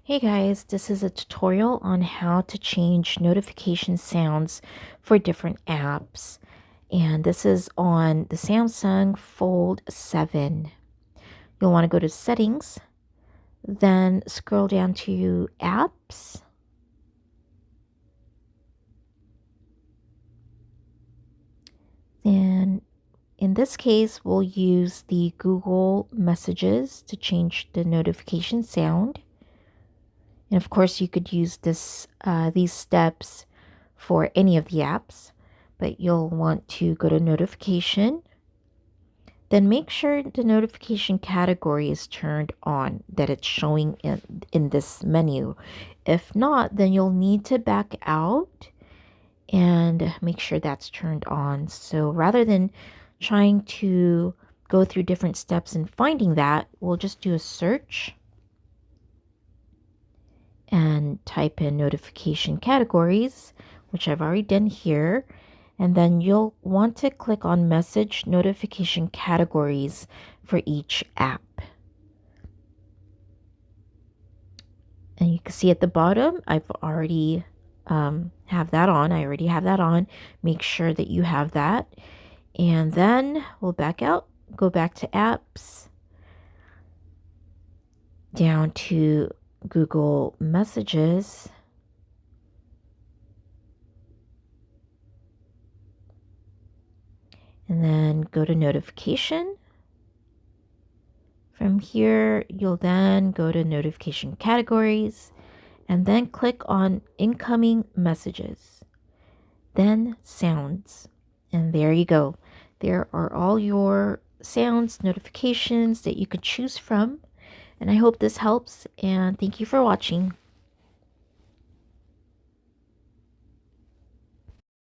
Hey guys, this is a tutorial on how to change notification sounds for different apps. And this is on the Samsung Fold 7. You'll want to go to Settings, then scroll down to Apps. Then in this case, we'll use the Google Messages to change the notification sound. And of course, you could use these steps for any of the apps, but you'll want to go to Notification. Then make sure the notification category is turned on, that it's showing in this menu. If not, then you'll need to back out and make sure that's turned on. So rather than trying to go through different steps and finding that, we'll just do a search and type in notification categories, which I've already done here. And then you'll want to click on message notification categories for each app. And you can see at the bottom, I've already have that on. I already have that on. Make sure that you have that. And then we'll back out, go back to apps, down to Google Messages. And then go to notification. From here, you'll then go to notification categories and then click on incoming messages, then sounds. And there you go. There are all your sounds, notifications that you could choose from. And I hope this helps, and thank you for watching.